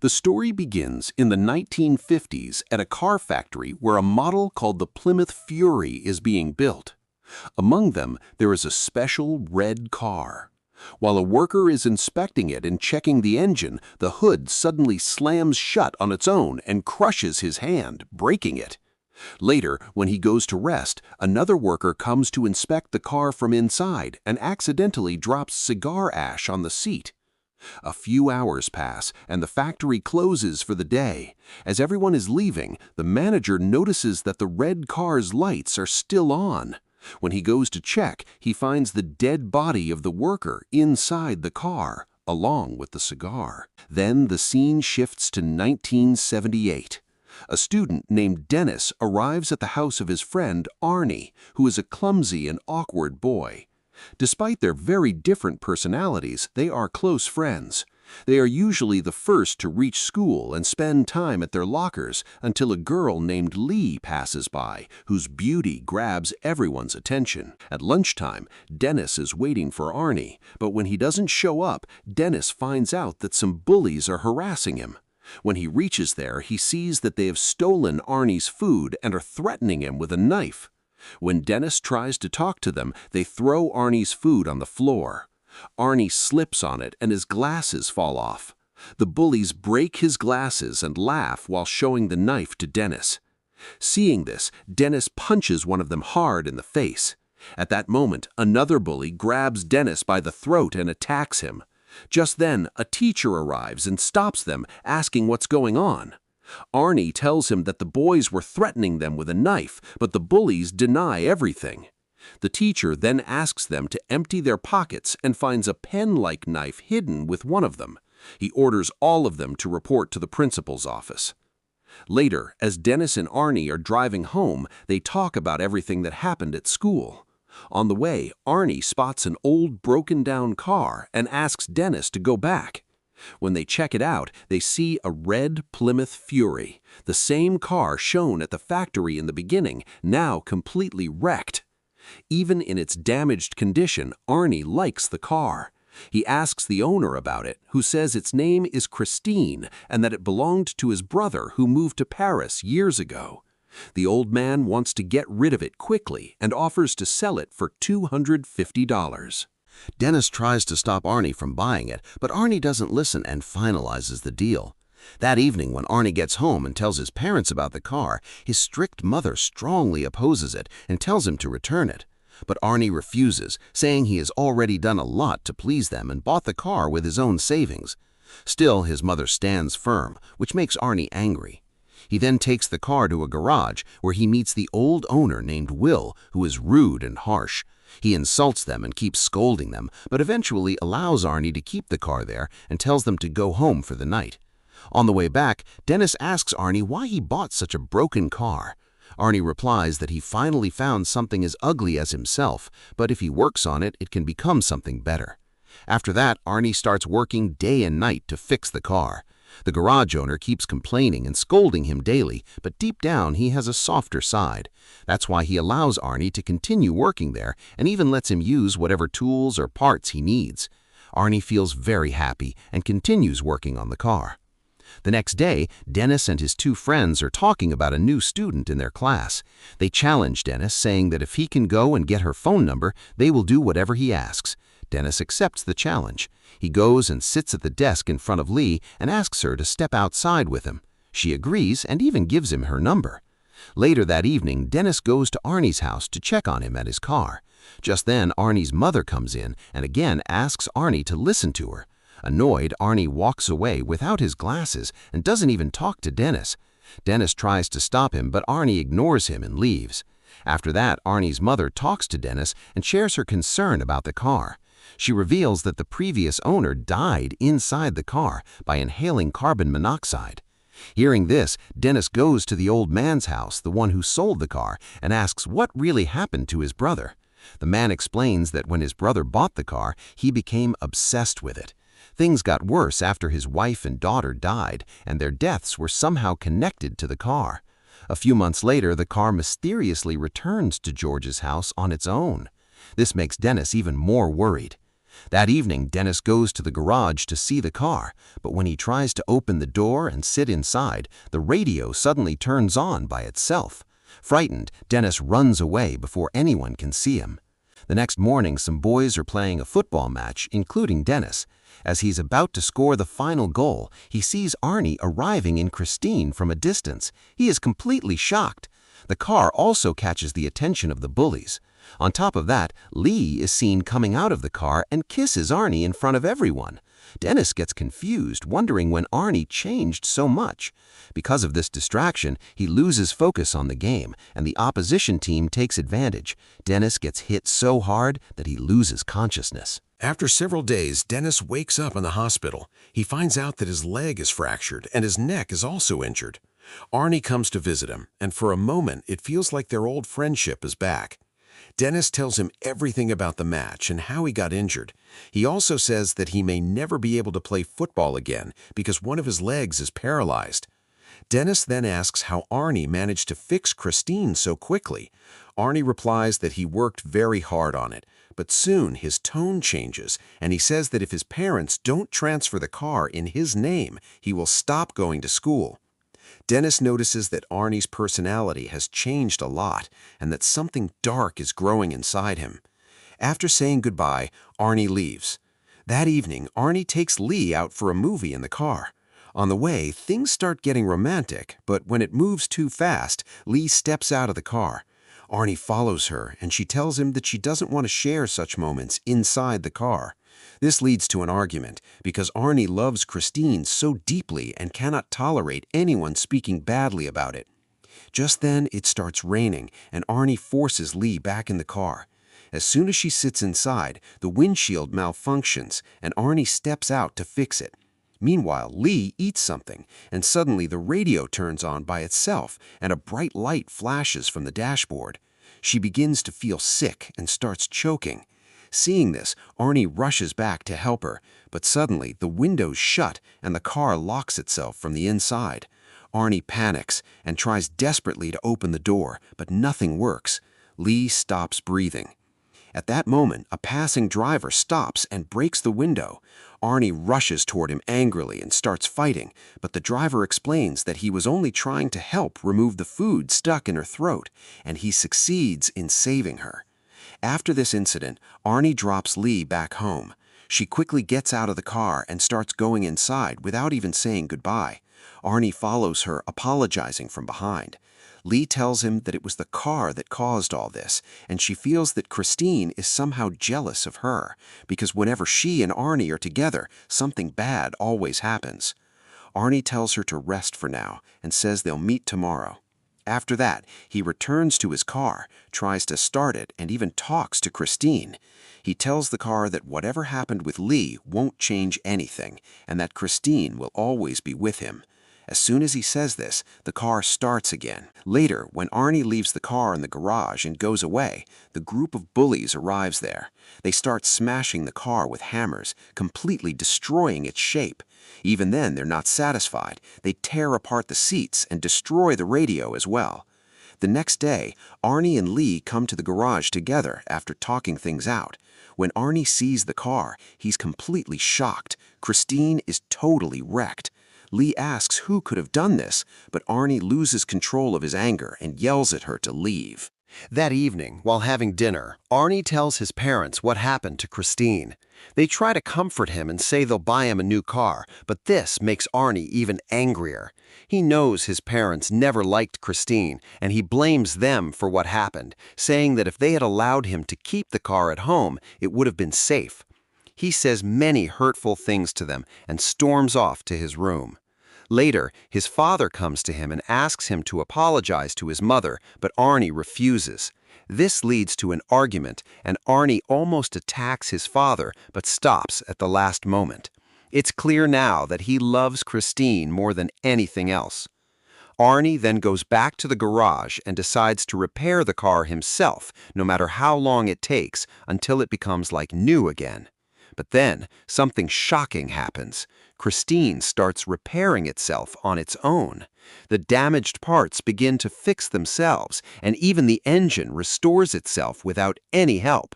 The story begins in the 1950s at a car factory where a model called the Plymouth Fury is being built. Among them, there is a special red car. While a worker is inspecting it and checking the engine, the hood suddenly slams shut on its own and crushes his hand, breaking it. Later, when he goes to rest, another worker comes to inspect the car from inside and accidentally drops cigar ash on the seat. A few hours pass and the factory closes for the day. As everyone is leaving, the manager notices that the red car's lights are still on. When he goes to check, he finds the dead body of the worker inside the car, along with the cigar. Then the scene shifts to 1978. A student named Dennis arrives at the house of his friend Arie, who is a clumsy and awkward boy. Despite their very different personalities, they are close friends. They are usually the first to reach school and spend time at their lockers until a girl named Lee passes by, whose beauty grabs everyone's attention. At lunchtime, Dennis is waiting for Arie, but when he doesn't show up, Dennis finds out that some bullies are harassing him. When he reaches there, he sees that they have stolen Arnie's food and are threatening him with a knife. When Dennis tries to talk to them, they throw Arnie's food on the floor. Arie slips on it and his glasses fall off. The bullies break his glasses and laugh while showing the knife to Dennis. Seeing this, Dennis punches one of them hard in the face. At that moment, another bully grabs Dennis by the throat and attacks him. Just then, a teacher arrives and stops them, asking what's going on. Arie tells him that the boys were threatening them with a knife, but the bullies deny everything. The teacher then asks them to empty their pockets and finds a pen-like knife hidden with one of them. He orders all of them to report to the principal's office. Later, as Dennis and Arie are driving home, they talk about everything that happened at school. On the way, Arie spots an old broken-down car and asks Dennis to go back. When they check it out, they see a red Plymouth Fury, the same car shown at the factory in the beginning, now completely wrecked. Even in its damaged condition, Arie likes the car. He asks the owner about it, who says its name is Christine and that it belonged to his brother who moved to Paris years ago. The old man wants to get rid of it quickly and offers to sell it for $250. Dennis tries to stop Arie from buying it, but Arie doesn't listen and finalizes the deal. That evening, when Arie gets home and tells his parents about the car, his strict mother strongly opposes it and tells him to return it. But Arie refuses, saying he has already done a lot to please them and bought the car with his own savings. Still, his mother stands firm, which makes Arie angry. He then takes the car to a garage where he meets the old owner named Will, who is rude and harsh. He insults them and keeps scolding them, but eventually allows Arie to keep the car there and tells them to go home for the night. On the way back, Dennis asks Arie why he bought such a broken car. Arie replies that he finally found something as ugly as himself, but if he works on it, it can become something better. After that, Arie starts working day and night to fix the car. The garage owner keeps complaining and scolding him daily, but deep down he has a softer side. That's why he allows Arie to continue working there and even lets him use whatever tools or parts he needs. Arie feels very happy and continues working on the car. The next day, Dennis and his two friends are talking about a new student in their class. They challenge Dennis, saying that if he can go and get her phone number, they will do whatever he asks. Dennis accepts the challenge. He goes and sits at the desk in front of Lee and asks her to step outside with him. She agrees and even gives him her number. Later that evening, Dennis goes to Arnie's house to check on him at his car. Just then, Arnie's mother comes in and again asks Arie to listen to her. Annoyed, Arie walks away without his glasses and doesn't even talk to Dennis. Dennis tries to stop him, but Arie ignores him and leaves. After that, Arnie's mother talks to Dennis and shares her concern about the car. She reveals that the previous owner died inside the car by inhaling carbon monoxide. Hearing this, Dennis goes to the old man's house, the one who sold the car, and asks what really happened to his brother. The man explains that when his brother bought the car, he became obsessed with it. Things got worse after his wife and daughter died, and their deaths were somehow connected to the car. A few months later, the car mysteriously returns to George's house on its own. This makes Dennis even more worried. That evening, Dennis goes to the garage to see the car, but when he tries to open the door and sit inside, the radio suddenly turns on by itself. Frightened, Dennis runs away before anyone can see him. The next morning, some boys are playing a football match, including Dennis. As he's about to score the final goal, he sees Arie arriving in Christine from a distance. He is completely shocked. The car also catches the attention of the bullies. On top of that, Lee is seen coming out of the car and kisses Arie in front of everyone. Dennis gets confused, wondering when Arie changed so much. Because of this distraction, he loses focus on the game, and the opposition team takes advantage. Dennis gets hit so hard that he loses consciousness. After several days, Dennis wakes up in the hospital. He finds out that his leg is fractured and his neck is also injured. Arie comes to visit him, and for a moment, it feels like their old friendship is back. Dennis tells him everything about the match and how he got injured. He also says that he may never be able to play football again because one of his legs is paralyzed. Dennis then asks how Arie managed to fix Christine so quickly. Arie replies that he worked very hard on it, but soon his tone changes and he says that if his parents don't transfer the car in his name, he will stop going to school. Dennis notices that Arnie's personality has changed a lot and that something dark is growing inside him. After saying goodbye, Arie leaves. That evening, Arie takes Lee out for a movie in the car. On the way, things start getting romantic, but when it moves too fast, Lee steps out of the car. Arie follows her, and she tells him that she doesn't want to share such moments inside the car. This leads to an argument, because Arie loves Christine so deeply and cannot tolerate anyone speaking badly about it. Just then, it starts raining, and Arie forces Lee back in the car. As soon as she sits inside, the windshield malfunctions, and Arie steps out to fix it. Meanwhile, Lee eats something, and suddenly the radio turns on by itself, and a bright light flashes from the dashboard. She begins to feel sick and starts choking. Seeing this, Arie rushes back to help her, but suddenly the windows shut and the car locks itself from the inside. Arie panics and tries desperately to open the door, but nothing works. Lee stops breathing. At that moment, a passing driver stops and breaks the window. Arie rushes toward him angrily and starts fighting, but the driver explains that he was only trying to help remove the food stuck in her throat, and he succeeds in saving her. After this incident, Arie drops Lee back home. She quickly gets out of the car and starts going inside without even saying goodbye. Arie follows her, apologizing from behind. Lee tells him that it was the car that caused all this, and she feels that Christine is somehow jealous of her, because whenever she and Arie are together, something bad always happens. Arie tells her to rest for now and says they'll meet tomorrow. After that, he returns to his car, tries to start it, and even talks to Christine. He tells the car that whatever happened with Lee won't change anything, and that Christine will always be with him. As soon as he says this, the car starts again. Later, when Arie leaves the car in the garage and goes away, the group of bullies arrives there. They start smashing the car with hammers, completely destroying its shape. Even then, they're not satisfied. They tear apart the seats and destroy the radio as well. The next day, Arie and Lee come to the garage together after talking things out. When Arie sees the car, he's completely shocked. Christine is totally wrecked. Lee asks who could have done this, but Arie loses control of his anger and yells at her to leave. That evening, while having dinner, Arie tells his parents what happened to Christine. They try to comfort him and say they'll buy him a new car, but this makes Arie even angrier. He knows his parents never liked Christine, and he blames them for what happened, saying that if they had allowed him to keep the car at home, it would have been safe. He says many hurtful things to them and storms off to his room. Later, his father comes to him and asks him to apologize to his mother, but Arie refuses. This leads to an argument, and Arie almost attacks his father, but stops at the last moment. It's clear now that he loves Christine more than anything else. Arie then goes back to the garage and decides to repair the car himself, no matter how long it takes, until it becomes like new again. But then, something shocking happens. Christine starts repairing itself on its own. The damaged parts begin to fix themselves, and even the engine restores itself without any help.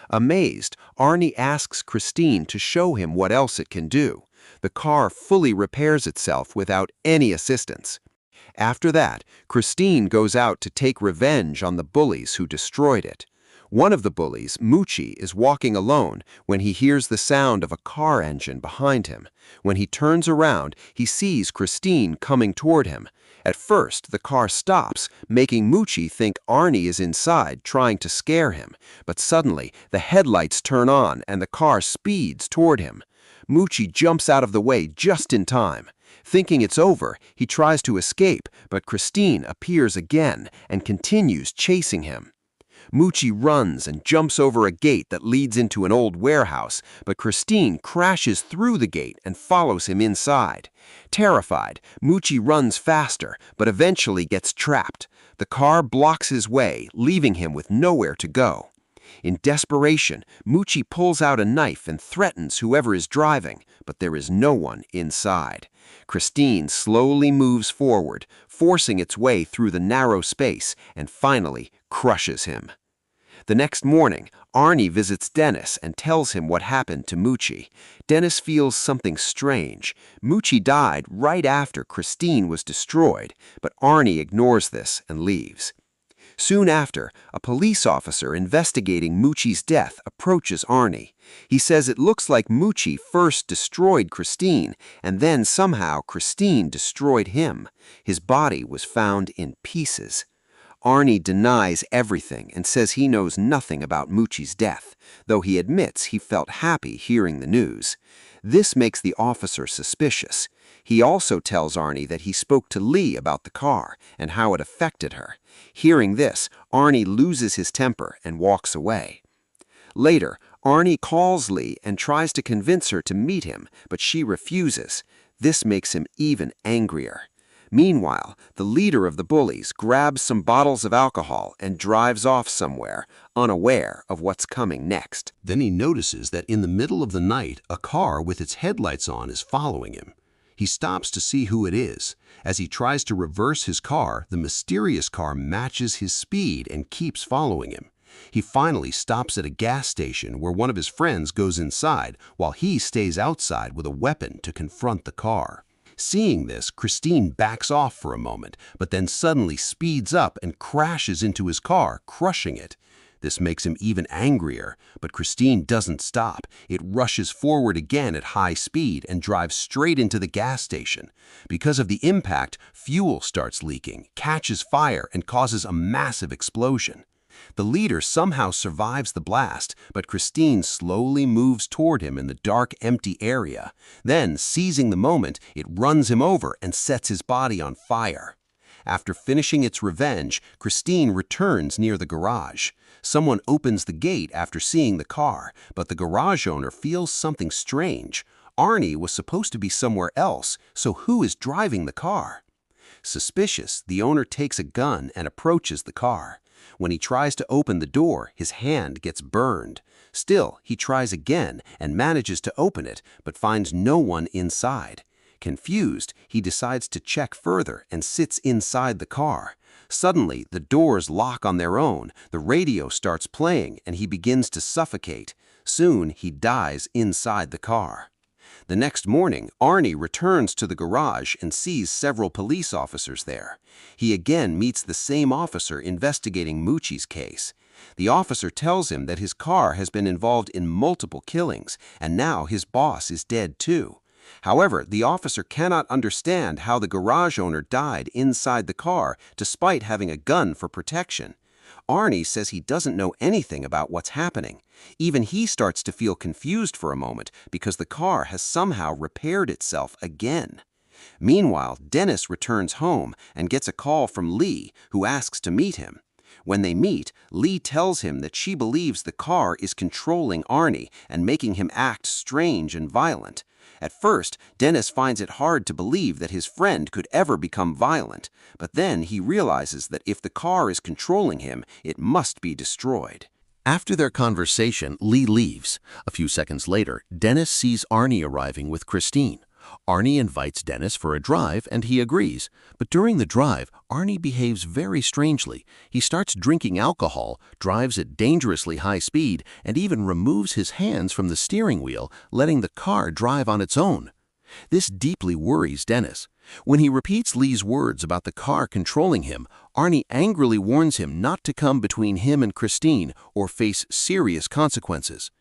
Amazed, Arie asks Christine to show him what else it can do. The car fully repairs itself without any assistance. After that, Christine goes out to take revenge on the bullies who destroyed it. One of the bullies, Mucci, is walking alone when he hears the sound of a car engine behind him. When he turns around, he sees Christine coming toward him. At first, the car stops, making Mucci think Arie is inside trying to scare him. But suddenly, the headlights turn on and the car speeds toward him. Mucci jumps out of the way just in time. Thinking it's over, he tries to escape, but Christine appears again and continues chasing him. Mucci runs and jumps over a gate that leads into an old warehouse, but Christine crashes through the gate and follows him inside. Terrified, Mucci runs faster, but eventually gets trapped. The car blocks his way, leaving him with nowhere to go. In desperation, Mucci pulls out a knife and threatens whoever is driving, but there is no one inside. Christine slowly moves forward, forcing its way through the narrow space, and finally crushes him. The next morning, Arie visits Dennis and tells him what happened to Mucci. Dennis feels something strange. Mucci died right after Christine was destroyed, but Arie ignores this and leaves. Soon after, a police officer investigating Mucci's death approaches Arie. He says it looks like Mucci first destroyed Christine, and then somehow Christine destroyed him. His body was found in pieces. Arie denies everything and says he knows nothing about Mucci's death, though he admits he felt happy hearing the news. This makes the officer suspicious. He also tells Arie that he spoke to Lee about the car and how it affected her. Hearing this, Arie loses his temper and walks away. Later, Arie calls Lee and tries to convince her to meet him, but she refuses. This makes him even angrier. Meanwhile, the leader of the bullies grabs some bottles of alcohol and drives off somewhere, unaware of what's coming next. Then he notices that in the middle of the night, a car with its headlights on is following him. He stops to see who it is. As he tries to reverse his car, the mysterious car matches his speed and keeps following him. He finally stops at a gas station where one of his friends goes inside while he stays outside with a weapon to confront the car. Seeing this, Christine backs off for a moment, but then suddenly speeds up and crashes into his car, crushing it. This makes him even angrier, but Christine doesn't stop. It rushes forward again at high speed and drives straight into the gas station. Because of the impact, fuel starts leaking, catches fire, and causes a massive explosion. The leader somehow survives the blast, but Christine slowly moves toward him in the dark, empty area. Then, seizing the moment, it runs him over and sets his body on fire. After finishing its revenge, Christine returns near the garage. Someone opens the gate after seeing the car, but the garage owner feels something strange. Arie was supposed to be somewhere else, so who is driving the car? Suspicious, the owner takes a gun and approaches the car. When he tries to open the door, his hand gets burned. Still, he tries again and manages to open it, but finds no one inside. Confused, he decides to check further and sits inside the car. Suddenly, the doors lock on their own, the radio starts playing, and he begins to suffocate. Soon, he dies inside the car. The next morning, Arie returns to the garage and sees several police officers there. He again meets the same officer investigating Mucci's case. The officer tells him that his car has been involved in multiple killings, and now his boss is dead too. However, the officer cannot understand how the garage owner died inside the car despite having a gun for protection. Arie says he doesn't know anything about what's happening. Even he starts to feel confused for a moment because the car has somehow repaired itself again. Meanwhile, Dennis returns home and gets a call from Lee, who asks to meet him. When they meet, Lee tells him that she believes the car is controlling Arie and making him act strange and violent. At first, Dennis finds it hard to believe that his friend could ever become violent, but then he realizes that if the car is controlling him, it must be destroyed. After their conversation, Lee leaves. A few seconds later, Dennis sees Arie arriving with Christine. Arie invites Dennis for a drive and he agrees, but during the drive, Arie behaves very strangely. He starts drinking alcohol, drives at dangerously high speed, and even removes his hands from the steering wheel, letting the car drive on its own. This deeply worries Dennis. When he repeats Lee's words about the car controlling him, Arie angrily warns him not to come between him and Christine or face serious consequences.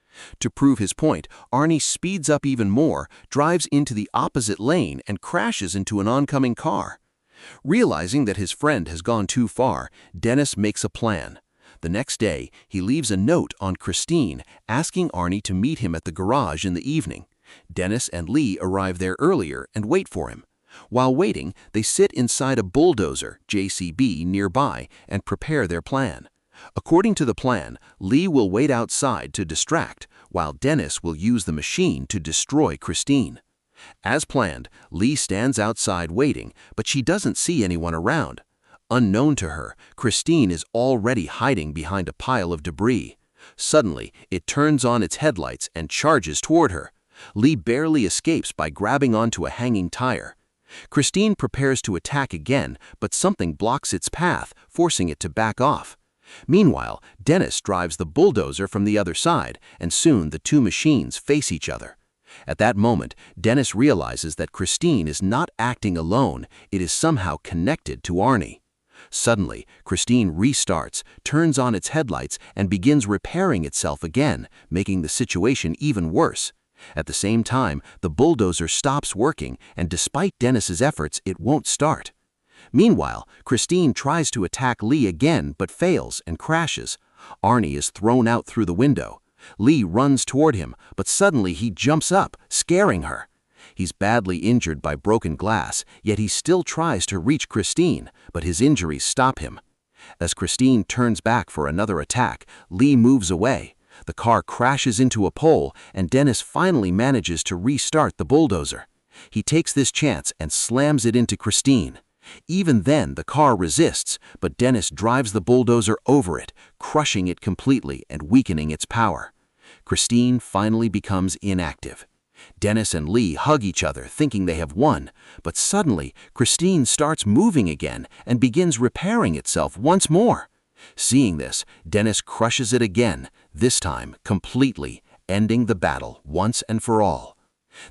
To prove his point, Arie speeds up even more, drives into the opposite lane, and crashes into an oncoming car. Realizing that his friend has gone too far, Dennis makes a plan. The next day, he leaves a note on Christine asking Arie to meet him at the garage in the evening. Dennis and Lee arrive there earlier and wait for him. While waiting, they sit inside a bulldozer, JCB, nearby and prepare their plan. According to the plan, Lee will wait outside to distract, while Dennis will use the machine to destroy Christine. As planned, Lee stands outside waiting, but she doesn't see anyone around. Unknown to her, Christine is already hiding behind a pile of debris. Suddenly, it turns on its headlights and charges toward her. Lee barely escapes by grabbing onto a hanging tire. Christine prepares to attack again, but something blocks its path, forcing it to back off. Meanwhile, Dennis drives the bulldozer from the other side, and soon the two machines face each other. At that moment, Dennis realizes that Christine is not acting alone, it is somehow connected to Arie. Suddenly, Christine restarts, turns on its headlights, and begins repairing itself again, making the situation even worse. At the same time, the bulldozer stops working, and despite Dennis's efforts, it won't start. Meanwhile, Christine tries to attack Lee again but fails and crashes. Arie is thrown out through the window. Lee runs toward him, but suddenly he jumps up, scaring her. He's badly injured by broken glass, yet he still tries to reach Christine, but his injuries stop him. As Christine turns back for another attack, Lee moves away. The car crashes into a pole, and Dennis finally manages to restart the bulldozer. He takes this chance and slams it into Christine. Even then, the car resists, but Dennis drives the bulldozer over it, crushing it completely and weakening its power. Christine finally becomes inactive. Dennis and Lee hug each other, thinking they have won, but suddenly, Christine starts moving again and begins repairing itself once more. Seeing this, Dennis crushes it again, this time completely, ending the battle once and for all.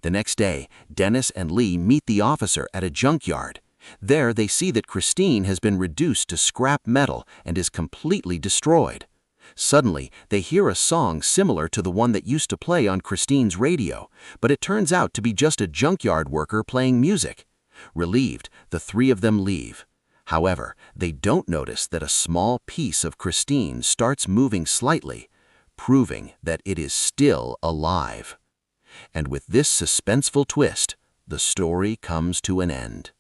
The next day, Dennis and Lee meet the officer at a junkyard. There they see that Christine has been reduced to scrap metal and is completely destroyed. Suddenly, they hear a song similar to the one that used to play on Christine's radio, but it turns out to be just a junkyard worker playing music. Relieved, the three of them leave. However, they don't notice that a small piece of Christine starts moving slightly, proving that it is still alive. And with this suspenseful twist, the story comes to an end.